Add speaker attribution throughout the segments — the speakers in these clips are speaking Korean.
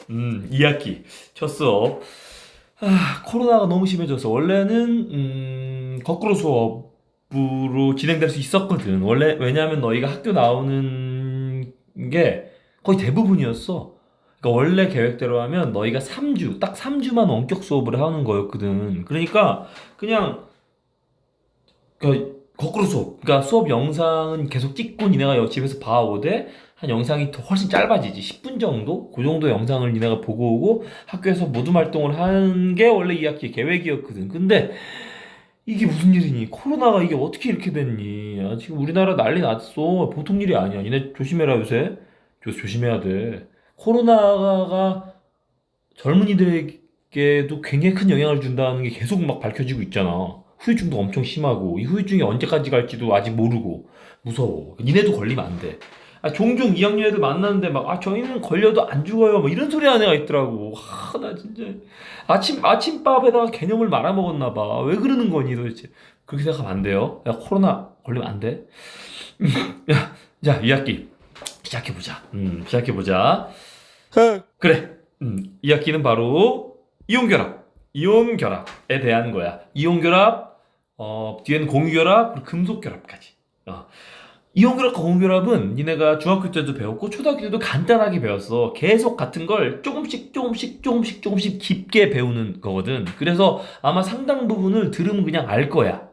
Speaker 1: 2학기 첫 수업. 코로나가 너무 심해져서 원래는 거꾸로 수업으로 진행될 수 있었거든. 원래 왜냐하면 너희가 학교 나오는 게 거의 대부분이었어. 그러니까 원래 계획대로 하면 너희가 3주, 딱 3주만 원격 수업을 하는 거였거든. 그러니까 그냥 거꾸로 수업. 그러니까 수업 영상은 계속 찍고 니네가 집에서 봐오되 한 영상이 더 훨씬 짧아지지. 10분 정도? 그 정도 영상을 니네가 보고 오고 학교에서 모둠 활동을 하는 게 원래 2학기 계획이었거든. 근데 이게 무슨 일이니? 코로나가 이게 어떻게 이렇게 됐니? 지금 우리나라 난리 났어. 보통 일이 아니야. 니네 조심해라 요새. 조심해야 돼. 코로나가 젊은이들에게도 굉장히 큰 영향을 준다는 게 계속 막 밝혀지고 있잖아. 후유증도 엄청 심하고 이 후유증이 언제까지 갈지도 아직 모르고 무서워. 니네도 걸리면 안 돼. 종종 2학년 애들 만나는데 막 저희는 걸려도 안 죽어요. 뭐 이런 소리 하는 애가 있더라고. 나 진짜 아침밥에다가 개념을 말아먹었나 봐. 왜 그러는 거니 도대체? 그렇게 생각하면 안 돼요. 야, 코로나 걸리면 안 돼. 야, 자, 2학기 시작해보자. 시작해보자. 그래. 2학기는 바로 이온결합. 이온결합에 대한 거야. 이온결합, 뒤에는 공유결합, 그리고 금속결합까지. 이온결합과 공유결합은 니네가 중학교 때도 배웠고 초등학교 때도 간단하게 배웠어. 계속 같은 걸 조금씩 깊게 배우는 거거든. 그래서 아마 상당 부분을 들으면 그냥 알 거야.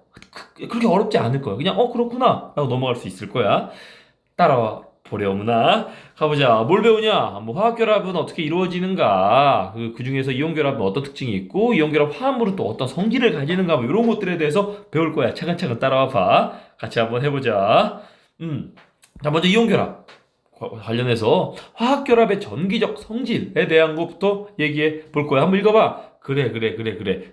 Speaker 1: 그렇게 어렵지 않을 거야. 그냥 그렇구나 라고 넘어갈 수 있을 거야. 따라와 보려무나. 가보자. 뭘 배우냐? 뭐 화학결합은 어떻게 이루어지는가? 그 중에서 이온결합은 어떤 특징이 있고 이온결합 화합물은 또 어떤 성질을 가지는가? 뭐 이런 것들에 대해서 배울 거야. 차근차근 따라와 봐. 같이 한번 해보자. 자, 먼저 이온결합 관련해서 화학결합의 전기적 성질에 대한 것부터 얘기해 볼 거야. 한번 읽어봐. 그래.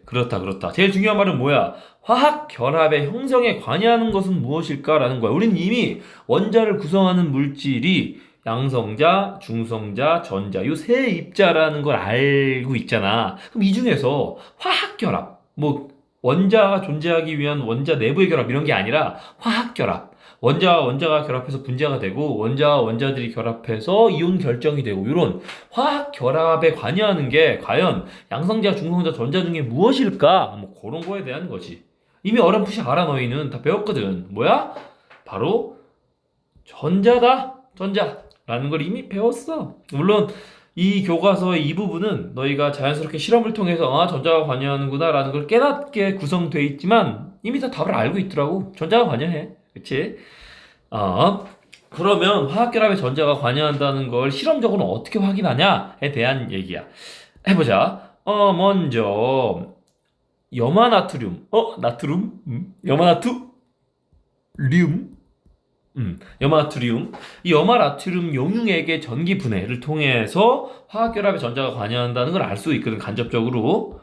Speaker 1: 그렇다. 제일 중요한 말은 뭐야? 화학결합의 형성에 관여하는 것은 무엇일까라는 거야. 우리는 이미 원자를 구성하는 물질이 양성자, 중성자, 전자 이 세 입자라는 걸 알고 있잖아. 그럼 이 중에서 화학결합, 뭐 원자가 존재하기 위한 원자 내부의 결합 이런 게 아니라 화학결합. 원자와 원자가 결합해서 분자가 되고 원자와 원자들이 결합해서 이온 결정이 되고 이런 화학 결합에 관여하는 게 과연 양성자, 중성자, 전자 중에 무엇일까? 뭐 그런 거에 대한 거지. 이미 어렴풋이 알아 너희는 다 배웠거든. 뭐야? 바로 전자다. 전자라는 걸 이미 배웠어. 물론 이 교과서의 이 부분은 너희가 자연스럽게 실험을 통해서 전자가 관여하는구나 라는 걸 깨닫게 구성되어 있지만 이미 다 답을 알고 있더라고. 전자가 관여해. 그치? 그러면 화학결합에 전자가 관여한다는 걸 실험적으로 어떻게 확인하냐에 대한 얘기야. 해보자. 먼저 염화나트륨. 나트륨? 염화나트륨? 염화나트륨. 이 염화나트륨 용융액의 전기 분해를 통해서 화학결합에 전자가 관여한다는 걸 알 수 있거든. 간접적으로.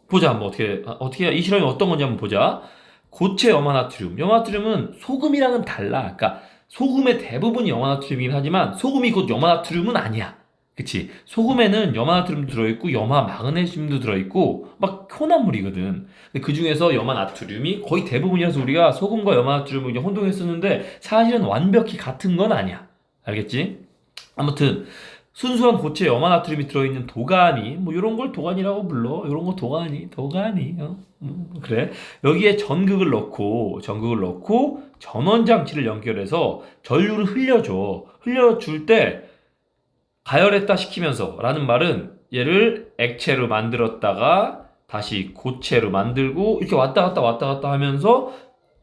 Speaker 1: 보자. 한번 어떻게 이 실험이 어떤 건지 한번 보자. 고체 염화나트륨. 염화나트륨은 소금이랑은 달라. 그러니까 소금의 대부분이 염화나트륨이긴 하지만 소금이 곧 염화나트륨은 아니야. 그치? 소금에는 염화나트륨도 들어있고 염화 마그네슘도 들어있고 막 혼합물이거든. 근데 그 중에서 염화나트륨이 거의 대부분이라서 우리가 소금과 염화나트륨을 이제 혼동했었는데 사실은 완벽히 같은 건 아니야. 알겠지? 아무튼 순수한 고체 염화나트륨이 들어있는 도가니 뭐 이런 걸 도가니라고 불러. 이런 거 도가니 그래. 여기에 전극을 넣고 전원 장치를 연결해서 전류를 흘려줄 때 가열했다 시키면서 라는 말은 얘를 액체로 만들었다가 다시 고체로 만들고 이렇게 왔다 갔다 하면서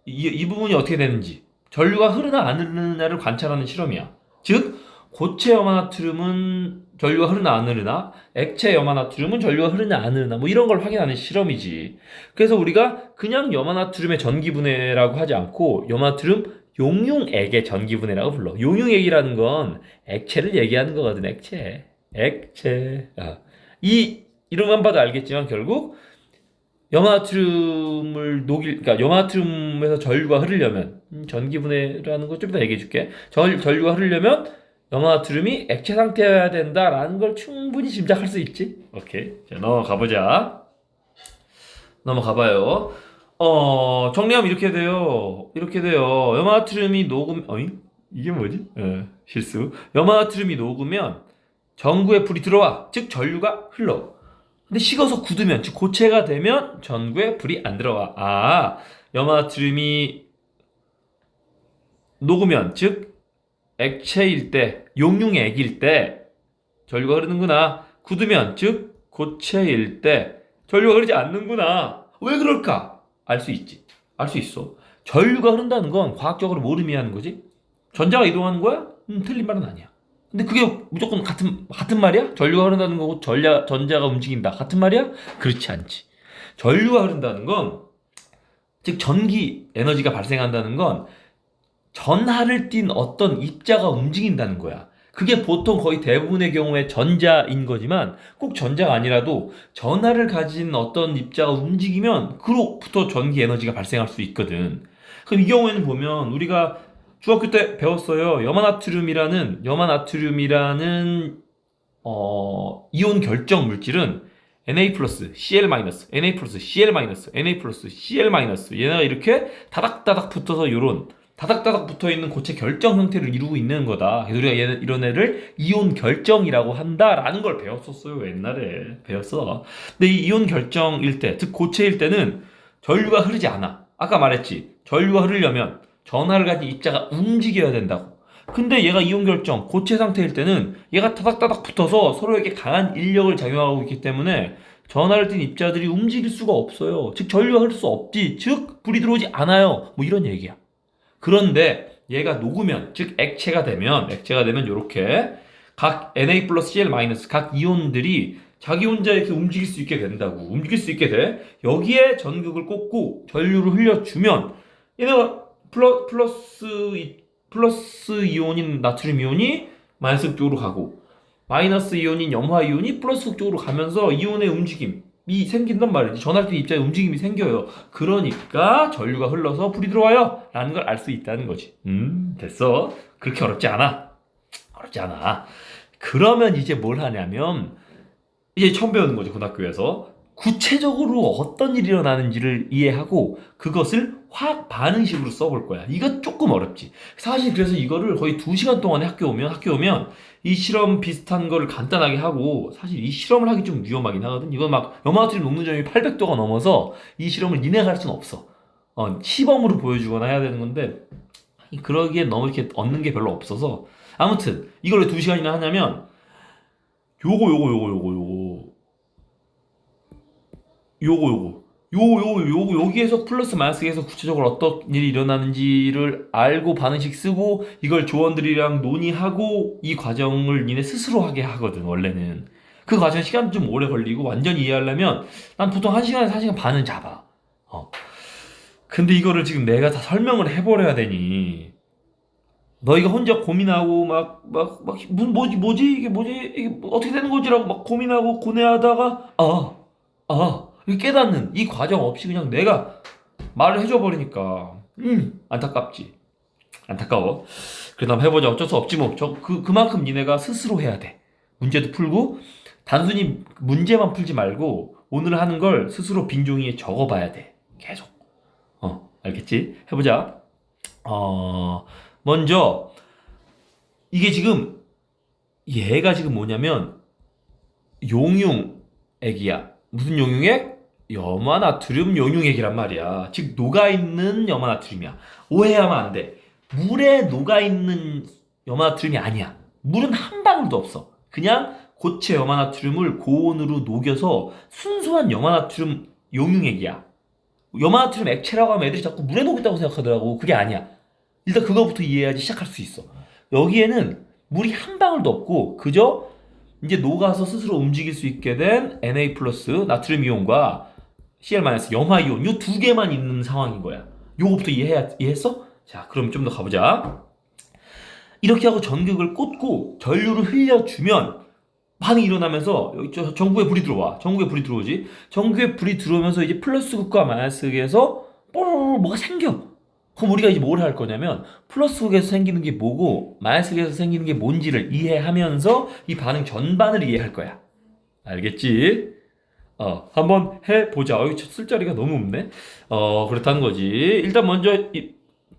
Speaker 1: 이 부분이 어떻게 되는지 전류가 흐르나 안 흐르나를 관찰하는 실험이야. 즉 고체 염화나트륨은 전류가 흐르나 안 흐르나, 액체 염화나트륨은 전류가 흐르나 안 흐르나, 뭐 이런 걸 확인하는 실험이지. 그래서 우리가 그냥 염화나트륨의 전기분해라고 하지 않고 염화나트륨 용융액의 전기분해라고 불러. 용융액이라는 건 액체를 얘기하는 거거든. 액체. 이 이름만 봐도 알겠지만 결국 그러니까 염화나트륨에서 전류가 흐르려면 전기분해라는 거 좀 이따 얘기해 줄게. 전류가 흐르려면 염화나트륨이 액체 상태여야 된다라는 걸 충분히 짐작할 수 있지. 오케이. 자, 넘어가봐요. 정리하면 이렇게 돼요. 염화나트륨이 녹음, 이게 뭐지? 실수. 염화나트륨이 녹으면 전구에 불이 들어와. 즉 전류가 흘러. 근데 식어서 굳으면, 즉 고체가 되면 전구에 불이 안 들어와. 염화나트륨이 녹으면, 즉 액체일 때, 용융액일 때 전류가 흐르는구나. 굳으면, 즉 고체일 때 전류가 흐르지 않는구나. 왜 그럴까? 알 수 있지. 알 수 있어. 전류가 흐른다는 건 과학적으로 뭘 의미하는 거지? 전자가 이동하는 거야? 틀린 말은 아니야. 근데 그게 무조건 같은 말이야? 전류가 흐른다는 거고 전자가 움직인다. 같은 말이야? 그렇지 않지. 전류가 흐른다는 건, 즉 전기 에너지가 발생한다는 건 전하를 띤 어떤 입자가 움직인다는 거야. 그게 보통 거의 대부분의 경우에 전자인 거지만 꼭 전자가 아니라도 전하를 가진 어떤 입자가 움직이면 그로부터 전기 에너지가 발생할 수 있거든. 그럼 이 경우에는 보면 우리가 중학교 때 배웠어요. 염화나트륨이라는 이온 결정 물질은 Na+, Cl-, Na+, Cl-, Na+, Cl-, 얘네가 이렇게 다닥다닥 붙어서 요런 다닥다닥 붙어있는 고체 결정 형태를 이루고 있는 거다. 그래서 우리가 이런 애를 이온 결정이라고 한다라는 걸 배웠었어요. 옛날에 배웠어. 근데 이 이온 결정일 때, 즉 고체일 때는 전류가 흐르지 않아. 아까 말했지. 전류가 흐르려면 전하를 가진 입자가 움직여야 된다고. 근데 얘가 이온 결정, 고체 상태일 때는 얘가 타닥타닥 붙어서 서로에게 강한 인력을 작용하고 있기 때문에 전하를 띤 입자들이 움직일 수가 없어요. 즉 전류가 흐를 수 없지. 즉 불이 들어오지 않아요. 뭐 이런 얘기야. 그런데 얘가 녹으면, 즉 액체가 되면 이렇게 각 Na+, Cl- 각 이온들이 자기 혼자 이렇게 움직일 수 있게 된다고. 움직일 수 있게 돼. 여기에 전극을 꽂고 전류를 흘려주면 얘네가 플러스 이온인 나트륨 이온이 마이너스 쪽으로 가고, 마이너스 이온인 염화 이온이 플러스 쪽으로 가면서 이온의 움직임이 생긴단 말이지. 전하된 입자의 움직임이 생겨요. 그러니까 전류가 흘러서 불이 들어와요 라는 걸 알 수 있다는 거지. 됐어. 그렇게 어렵지 않아. 어렵지 않아. 그러면 이제 뭘 하냐면, 이제 처음 배우는 거죠. 고등학교에서 구체적으로 어떤 일이 일어나는지를 이해하고 그것을 화학 반응식으로 써볼 거야. 이거 조금 어렵지. 사실 그래서 이거를 거의 2시간 동안에 학교 오면 이 실험 비슷한 거를 간단하게 하고, 사실 이 실험을 하기 좀 위험하긴 하거든. 이건 막 염화나트륨 녹는 점이 800도가 넘어서 이 실험을 니네가 할 수는 없어. 시범으로 보여주거나 해야 되는 건데 그러기에 너무 이렇게 얻는 게 별로 없어서, 아무튼 이걸 왜 2시간이나 하냐면 여기에서 플러스 마이너스에서 구체적으로 어떤 일이 일어나는지를 알고 반응식 쓰고 이걸 조원들이랑 논의하고 이 과정을 니네 스스로 하게 하거든. 원래는 그 과정 시간 좀 오래 걸리고 완전히 이해하려면 난 보통 1시간에서 1시간 반은 잡아. 근데 이거를 지금 내가 다 설명을 해버려야 되니 너희가 혼자 고민하고 이게 어떻게 되는 거지라고 막 고민하고 고뇌하다가 이렇게 깨닫는 이 과정 없이 그냥 내가 말을 해줘 버리니까 안타깝지. 안타까워. 그래도 한번 해보자. 어쩔 수 없지 뭐. 그만큼 니네가 스스로 해야 돼. 문제도 풀고 단순히 문제만 풀지 말고 오늘 하는 걸 스스로 빈 종이에 적어봐야 돼. 계속. 알겠지? 해보자. 먼저 이게 지금 얘가 지금 뭐냐면 용융액이야. 무슨 용융액? 염화나트륨 용융액이란 말이야. 즉 녹아있는 염화나트륨이야. 오해하면 안 돼. 물에 녹아있는 염화나트륨이 아니야. 물은 한 방울도 없어. 그냥 고체 염화나트륨을 고온으로 녹여서 순수한 염화나트륨 용융액이야. 염화나트륨 액체라고 하면 애들이 자꾸 물에 녹였다고 생각하더라고. 그게 아니야. 일단 그거부터 이해해야지 시작할 수 있어. 여기에는 물이 한 방울도 없고 그저 이제 녹아서 스스로 움직일 수 있게 된 Na+ 나트륨 이온과 Cl- 염화 이온 요 두 개만 있는 상황인 거야. 요거부터 이해했어? 자, 그럼 좀 더 가보자. 이렇게 하고 전극을 꽂고 전류를 흘려주면 반응이 일어나면서 여기 전구에 불이 들어와. 전구에 불이 들어오지. 전구에 불이 들어오면서 이제 플러스극과 마이너스극에서 뭐가 생겨. 그럼 우리가 이제 뭘 할 거냐면 플러스극에서 생기는 게 뭐고 마이너스극에서 생기는 게 뭔지를 이해하면서 이 반응 전반을 이해할 거야. 알겠지? 한번 해보자. 쓸자리가 너무 없네. 그렇다는 거지. 일단 먼저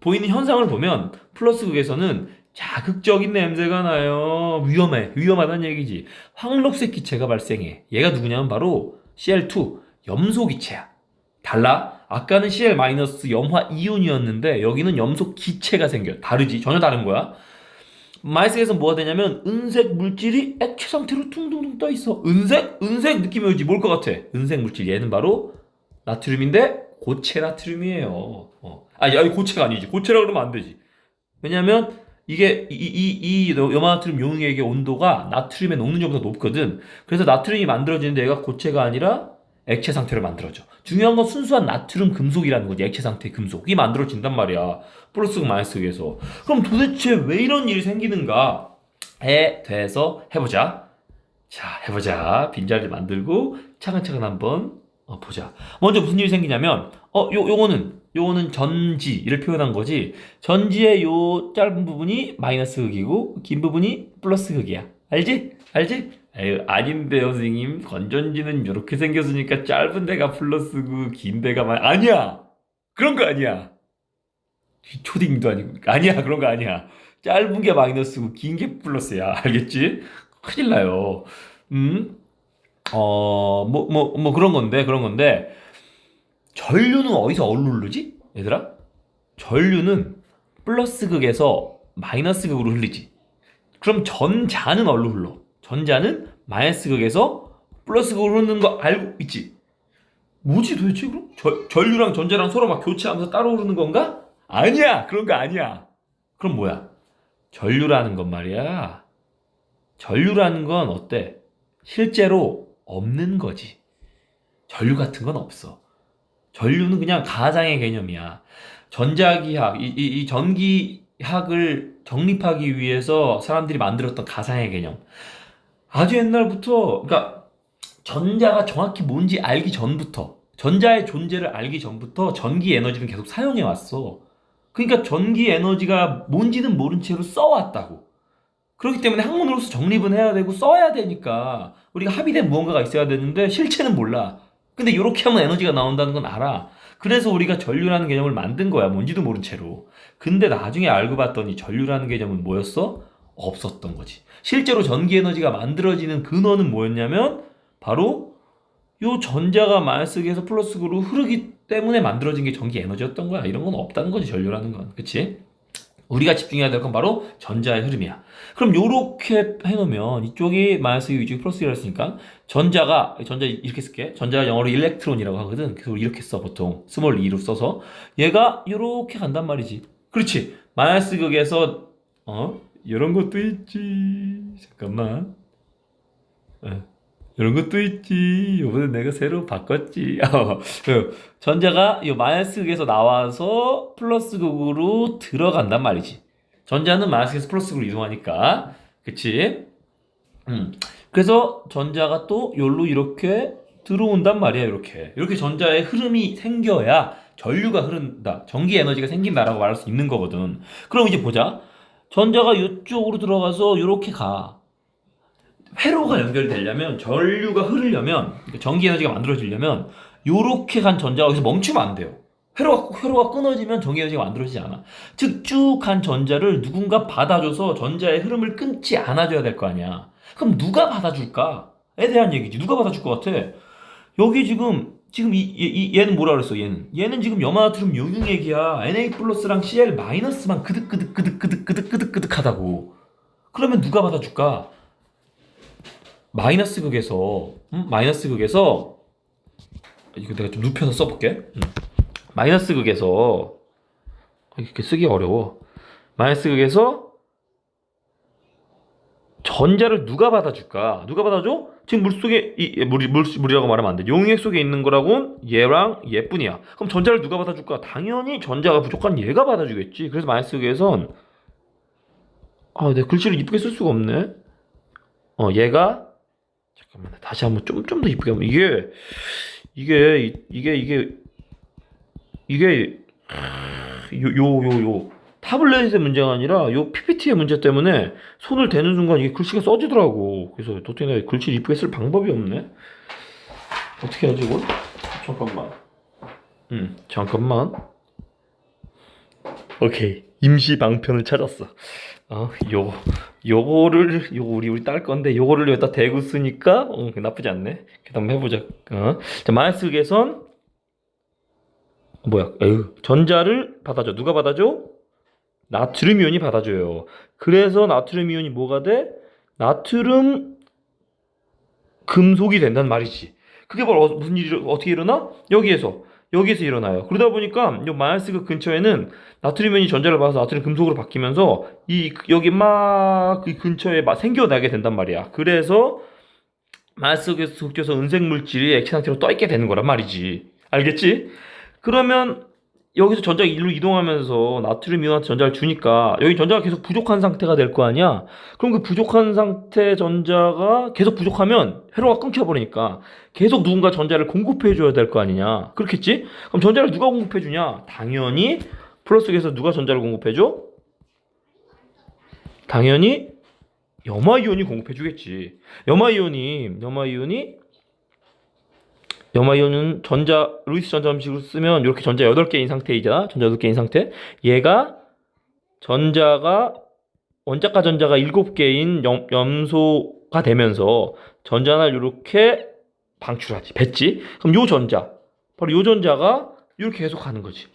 Speaker 1: 보이는 현상을 보면 플러스극에서는 자극적인 냄새가 나요. 위험하다는 얘기지. 황록색 기체가 발생해. 얘가 누구냐면 바로 Cl2, 염소 기체야. 달라? 아까는 Cl- 염화 이온이었는데 여기는 염소 기체가 생겨. 다르지? 전혀 다른 거야. 마이스에서 뭐가 되냐면 은색 물질이 액체 상태로 둥둥둥 떠 있어. 은색? 은색 느낌이 오지. 뭘 것 같아? 은색 물질. 얘는 바로 나트륨인데 고체 나트륨이에요. 아니 고체가 아니지. 고체라 그러면 안 되지. 왜냐면 이게 이 염화나트륨 용액의 온도가 나트륨의 녹는점보다 높거든. 그래서 나트륨이 만들어지는데 얘가 고체가 아니라 액체 상태로 만들어져. 중요한 건 순수한 나트륨 금속이라는 거지. 액체 상태의 금속이 만들어진단 말이야. 플러스극 마이너스극에서. 그럼 도대체 왜 이런 일이 생기는가에 대해서 해보자. 자, 해보자. 빈자리를 만들고 차근차근 한번 보자. 먼저 무슨 일이 생기냐면 요거는 전지를 표현한 거지. 전지의 요 짧은 부분이 마이너스 극이고 긴 부분이 플러스 극이야. 알지? 알지? 에휴, 아닌데요, 선생님. 건전지는 이렇게 생겼으니까 짧은 데가 플러스고 긴 데가 아니야. 그런 거 아니야. 초딩도 아니고 아니야. 그런 거 아니야. 짧은 게 마이너스고 긴 게 플러스야. 알겠지? 큰일 나요. 음? 그런 건데, 전류는 어디서 흐르지? 얘들아? 전류는 플러스 극에서 마이너스 극으로 흘리지. 그럼 전자는 어디로 흘러? 전자는 마이너스 극에서 플러스 극으로 흐르는 거 알고 있지? 뭐지 도대체 그럼? 전류랑 전자랑 서로 막 교체하면서 따로 흐르는 건가? 아니야! 그런 거 아니야. 그럼 뭐야? 전류라는 건 말이야. 전류라는 건 어때? 실제로 없는 거지. 전류 같은 건 없어. 전류는 그냥 가상의 개념이야. 전자기학, 이 전기학을 정립하기 위해서 사람들이 만들었던 가상의 개념. 아주 옛날부터, 그러니까 전자가 정확히 뭔지 알기 전부터, 전자의 존재를 알기 전부터 전기 에너지는 계속 사용해 왔어. 그러니까 전기 에너지가 뭔지는 모른 채로 써왔다고. 그렇기 때문에 학문으로서 정립은 해야 되고 써야 되니까 우리가 합의된 무언가가 있어야 되는데 실체는 몰라. 근데 이렇게 하면 에너지가 나온다는 건 알아. 그래서 우리가 전류라는 개념을 만든 거야. 뭔지도 모른 채로. 근데 나중에 알고 봤더니 전류라는 개념은 뭐였어? 없었던 거지. 실제로 전기 에너지가 만들어지는 근원은 뭐였냐면 바로 요 전자가 마이너스극에서 플러스극으로 흐르기 때문에 만들어진 게 전기 에너지였던 거야. 이런 건 없다는 거지, 전류라는 건. 그치? 우리가 집중해야 될 건 바로 전자의 흐름이야. 그럼 요렇게 해놓으면 이쪽이 마이너스 이쪽이 플러스 1을 했으니까 전자 이렇게 쓸게. 전자가 영어로 일렉트론이라고 하거든. 그래서 이렇게 써 보통 스몰 e로 써서 얘가 요렇게 간단 말이지. 그렇지. 마이너스 극에서 이런 것도 있지. 잠깐만. 이런 것도 있지. 요번에 내가 새로 바꿨지. 전자가 이 마이너스극에서 나와서 플러스극으로 들어간단 말이지. 전자는 마이너스에서 플러스극으로 이동하니까. 그치? 그래서 전자가 또 여기로 이렇게 들어온단 말이야. 이렇게 전자의 흐름이 생겨야 전류가 흐른다. 전기 에너지가 생긴다라고 말할 수 있는 거거든. 그럼 이제 보자. 전자가 이쪽으로 들어가서 이렇게 가. 회로가 연결되려면 전류가 흐르려면 그러니까 전기 에너지가 만들어지려면 요렇게 간 전자가 여기서 멈추면 안 돼요. 회로가 끊어지면 전기 에너지가 만들어지지 않아. 즉 쭉 간 전자를 누군가 받아줘서 전자의 흐름을 끊지 않아줘야 될 거 아니야. 그럼 누가 받아줄까에 대한 얘기지. 누가 받아줄 것 같아? 여기 지금 얘는 뭐라 그랬어? 얘는 지금 염화나트륨 용융액이야. Na 플러스랑 Cl 마이너스만 그득그득하다고. 그러면 누가 받아줄까? 마이너스 극에서 이거 내가 좀 눕혀서 써볼게. 마이너스 극에서 이렇게 쓰기 어려워. 마이너스 극에서 전자를 누가 받아줄까? 누가 받아줘? 지금 물속에 물이라고 말하면 안 돼. 용액 속에 있는 거라고는 얘랑 얘뿐이야. 그럼 전자를 누가 받아줄까? 당연히 전자가 부족한 얘가 받아주겠지. 그래서 마이너스 극에선 내 글씨를 이쁘게 쓸 수가 없네. 얘가 잠깐만 다시 한번 좀 더 이쁘게 하면 이게 요 타블렛의 문제가 아니라 요 PPT의 문제 때문에 손을 대는 순간 이게 글씨가 써지더라고. 그래서 도대체 내가 글씨를 이쁘게 쓸 방법이 없네. 어떻게 하지 이걸? 잠깐만. 잠깐만. 오케이. 임시 방편을 찾았어. 요거 우리 딸 건데 요거를 여기다 대고 쓰니까 나쁘지 않네. 그다음 한번 해보자. 자, 마이너스 극에선 뭐야? 에휴, 전자를 받아줘. 누가 받아줘? 나트륨 이온이 받아줘요. 그래서 나트륨 이온이 뭐가 돼? 나트륨 금속이 된단 말이지. 그게 바로 무슨 일이 어떻게 일어나? 여기에서 일어나요. 그러다 보니까 이 마이너스 극 근처에는 나트륨 이온이 전자를 받아서 나트륨 금속으로 바뀌면서 여기 막 그 근처에 막 생겨나게 된단 말이야. 그래서 마이너스 극에서 섞여서 은색 물질이 액체 상태로 떠 있게 되는 거란 말이지. 알겠지? 그러면 여기서 전자가 일로 이동하면서 나트륨 이온한테 전자를 주니까 여기 전자가 계속 부족한 상태가 될 거 아니야? 그럼 그 부족한 상태 전자가 계속 부족하면 회로가 끊겨버리니까 계속 누군가 전자를 공급해 줘야 될 거 아니냐? 그렇겠지? 그럼 전자를 누가 공급해 주냐? 당연히 플러스에서 누가 전자를 공급해 줘? 당연히 염화이온이 공급해 주겠지. 염화이온은 루이스 전자 함식으로 쓰면 이렇게 전자 8개인 상태이자 전자 8개인 상태. 얘가 원자가 전자가 7개인 염소가 되면서 전자를 이렇게 방출하지. 뱉지. 그럼 바로 요 전자가 이렇게 계속 가는 거지.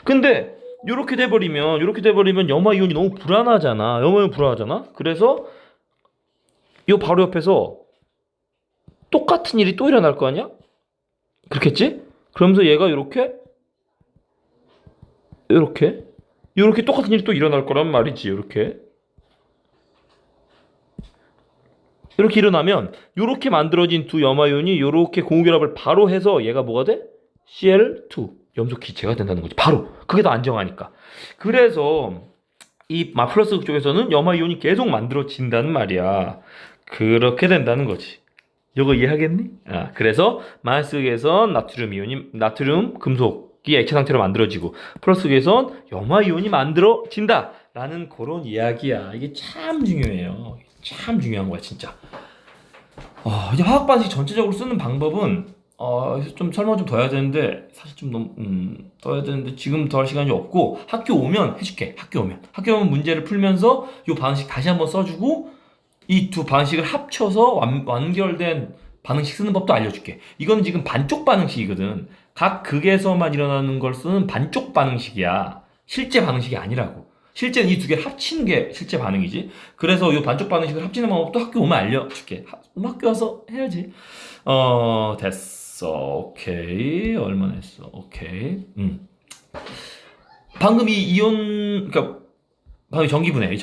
Speaker 1: 근데 이렇게 돼버리면 염화이온이 너무 불안하잖아. 그래서 요 바로 옆에서 똑같은 일이 또 일어날 거 아니야? 그렇겠지? 그러면서 얘가 이렇게 똑같은 일이 또 일어날 거란 말이지. 이렇게 일어나면 이렇게 만들어진 두 염화이온이 이렇게 공유결합을 바로 해서 얘가 뭐가 돼? Cl2 염소 기체가 된다는 거지. 바로 그게 더 안정하니까. 그래서 이 플러스 극 쪽에서는 염화이온이 계속 만들어진다는 말이야. 그렇게 된다는 거지. 이거 이해하겠니? 그래서 마이너스 극에선 나트륨 금속이 액체 상태로 만들어지고 플러스 극에선 염화이온이 만들어진다 라는 그런 이야기야. 이게 참 중요해요. 참 중요한 거야 진짜. 이제 화학 반식 전체적으로 쓰는 방법은 좀 설명 좀 더 해야 되는데 사실 좀 너무 더 해야 되는데 지금 더 할 시간이 없고 학교 오면 해줄게. 학교 오면 문제를 풀면서 이 반식 다시 한번 써주고 이 두 반식을 합쳐서 완결된 반응식 쓰는 법도 알려줄게. 이건 지금 반쪽 반응식이거든. 각 극에서만 일어나는 걸 쓰는 반쪽 반응식이야. 실제 반응식이 아니라고. 실제는 이 두 개를 합치는 게 실제 반응이지. 그래서 이 반쪽 반응식을 합치는 방법도 학교 오면 알려줄게. 학교 와서 해야지. 됐어. 오케이. 얼마나 했어? 오케이. 방금 방금 전기분해.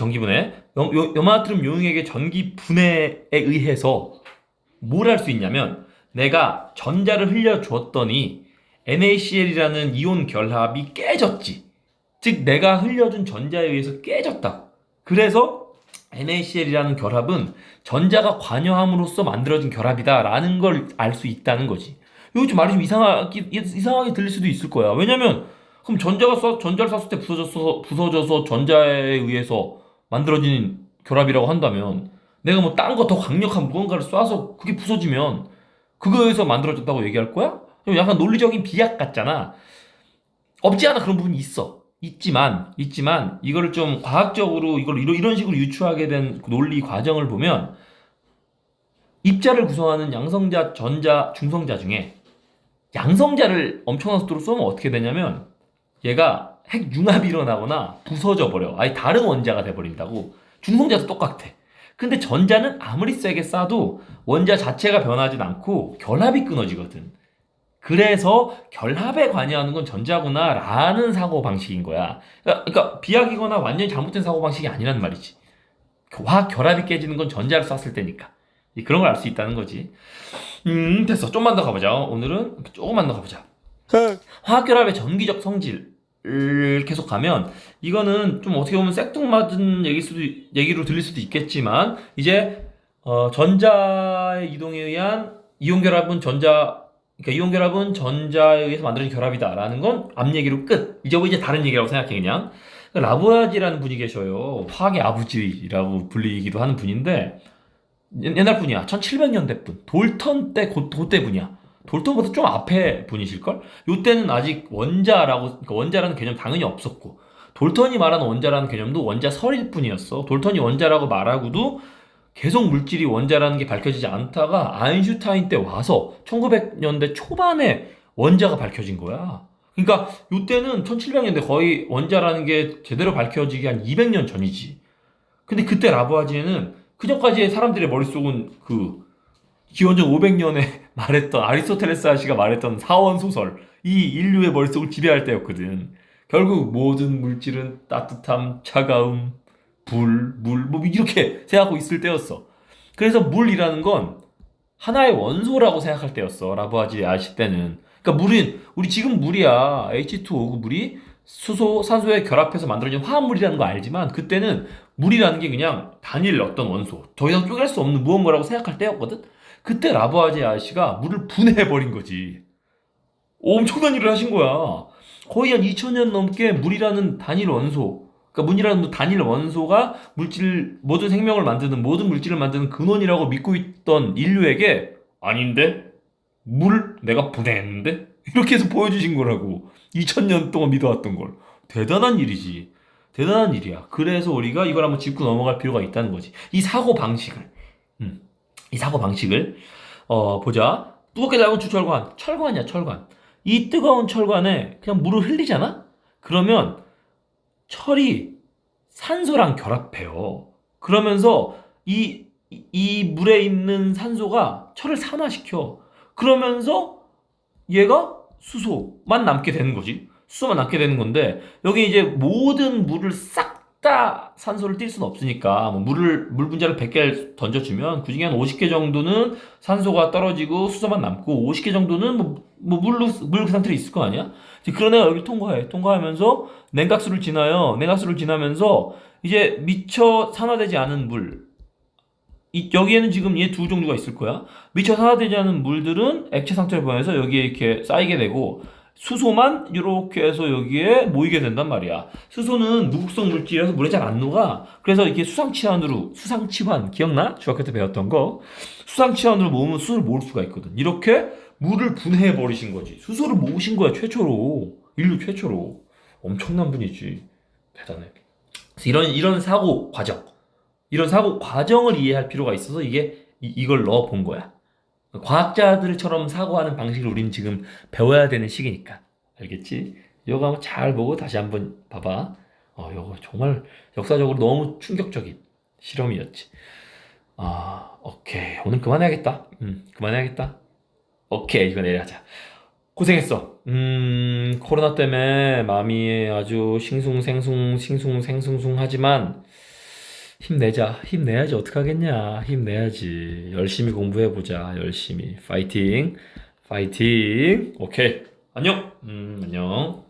Speaker 1: 염화나트륨 용액의 전기분해에 의해서 뭘 할 수 있냐면 내가 전자를 흘려주었더니 NaCl이라는 이온 결합이 깨졌지. 즉 내가 흘려준 전자에 의해서 깨졌다. 그래서 NaCl이라는 결합은 전자가 관여함으로써 만들어진 결합이다 라는 걸 알 수 있다는 거지. 이거 좀 말이 좀 이상하게 들릴 수도 있을 거야. 왜냐면 그럼 전자를 쐈을 때 부서져서 전자에 의해서 만들어진 결합이라고 한다면 내가 뭐 딴 거 더 강력한 무언가를 쏴서 그게 부서지면 그거에 의해서 만들어졌다고 얘기할 거야? 약간 논리적인 비약 같잖아. 없지 않아 그런 부분이 있지만 이거를 좀 과학적으로 이런 식으로 유추하게 된 논리 과정을 보면 입자를 구성하는 양성자, 전자, 중성자 중에 양성자를 엄청난 속도로 쏘면 어떻게 되냐면 얘가 핵융합이 일어나거나 부서져 버려. 아예 다른 원자가 돼버린다고. 중성자도 똑같아. 근데 전자는 아무리 세게 쏴도 원자 자체가 변하진 않고 결합이 끊어지거든. 그래서 결합에 관여하는 건 전자구나 라는 사고방식인 거야. 그러니까 비약이거나 완전히 잘못된 사고방식이 아니란 말이지. 화학 결합이 깨지는 건 전자를 쐈을 때니까. 그런 걸 알 수 있다는 거지. 됐어. 좀만 더 가보자. 오늘은 조금만 더 가보자. 화학 결합의 전기적 성질을 계속 가면 이거는 좀 어떻게 보면 생뚱맞은 얘기로 들릴 수도 있겠지만 이제 전자의 이동에 의한 이온 결합은 전자에 의해서 만들어진 결합이다라는 건 앞 얘기로 끝. 이제 다른 얘기라고 생각해 그냥. 라부아지라는 분이 계셔요. 화학의 아버지라고 불리기도 하는 분인데 옛날 분이야. 1700년대 분. 돌턴 때 그때 분이야. 돌턴보다 좀 앞에 분이실걸? 요때는 아직 원자라는 개념 당연히 없었고 돌턴이 말하는 원자라는 개념도 원자설일 뿐이었어. 돌턴이 원자라고 말하고도 계속 물질이 원자라는 게 밝혀지지 않다가 아인슈타인 때 와서 1900년대 초반에 원자가 밝혀진 거야. 그러니까 이때는 1700년대 거의 원자라는 게 제대로 밝혀지기 한 200년 전이지. 근데 그때 라부아지에는 그전까지 사람들의 머릿속은 그 기원전 500년에 말했던 아리스토텔레스 아저씨가 말했던 사원 소설 이 인류의 머릿속을 지배할 때였거든. 결국 모든 물질은 따뜻함, 차가움, 불, 물, 뭐 이렇게 생각하고 있을 때였어. 그래서 물이라는 건 하나의 원소라고 생각할 때였어. 라부아지에 아실 때는. 그러니까 물은 우리 지금 물이야. H2O 그 물이 수소, 산소에 결합해서 만들어진 화합물이라는 거 알지만 그때는 물이라는 게 그냥 단일 어떤 원소, 더 이상 쪼갤 수 없는 무언가라고 생각할 때였거든. 그때 라부아지에 아저씨가 물을 분해해버린 거지. 엄청난 일을 하신 거야. 거의 한 2000년 넘게 물이라는 단일 원소, 그러니까 물이라는 단일 원소가 물질, 모든 생명을 만드는, 모든 물질을 만드는 근원이라고 믿고 있던 인류에게 아닌데? 물 내가 분해했는데? 이렇게 해서 보여주신 거라고. 2000년 동안 믿어왔던 걸. 대단한 일이지. 대단한 일이야. 그래서 우리가 이걸 한번 짚고 넘어갈 필요가 있다는 거지. 이 사고 방식을. 이 사고 방식을 보자. 뜨겁게 달군 주철관. 철관이야, 철관. 이 뜨거운 철관에 그냥 물을 흘리잖아? 그러면 철이 산소랑 결합해요. 그러면서 이 물에 있는 산소가 철을 산화시켜. 그러면서 얘가 수소만 남게 되는 거지. 수소만 남게 되는 건데, 여기 이제 모든 물을 싹 다 산소를 띌 수는 없으니까, 뭐 물 분자를 100개 던져주면, 그 중에 한 50개 정도는 산소가 떨어지고 수소만 남고, 50개 정도는 물 그 상태로 있을 거 아니야? 그런 애가 여기 통과해. 통과하면서 냉각수를 지나요. 냉각수를 지나면서, 이제 미처 산화되지 않은 물, 여기에는 지금 얘 두 종류가 있을 거야. 미처 산화되지 않은 물들은 액체 상태를 보내서 여기에 이렇게 쌓이게 되고, 수소만 이렇게 해서 여기에 모이게 된단 말이야. 수소는 무극성 물질이라서 물에 잘 안 녹아. 그래서 이렇게 수상치환 기억나? 중학교 때 배웠던 거. 수상치환으로 모으면 수소를 모을 수가 있거든. 이렇게 물을 분해해 버리신 거지. 수소를 모으신 거야, 최초로. 인류 최초로. 엄청난 분이지. 대단해. 그래서 이런 사고 과정. 이런 사고 과정을 이해할 필요가 있어서 이걸 넣어 본 거야. 과학자들처럼 사고하는 방식을 우린 지금 배워야 되는 시기니까. 알겠지? 이거 한번 잘 보고 다시 한번 봐봐. 이거 정말 역사적으로 너무 충격적인 실험이었지. 오케이. 오늘 그만해야겠다. 그만해야겠다. 오케이. 이거 내일 하자. 고생했어. 코로나 때문에 마음이 아주 싱숭생숭 하지만 힘내자. 힘내야지. 어떡하겠냐. 힘내야지. 열심히 공부해보자. 열심히. 파이팅. 파이팅. 오케이. 안녕. 안녕.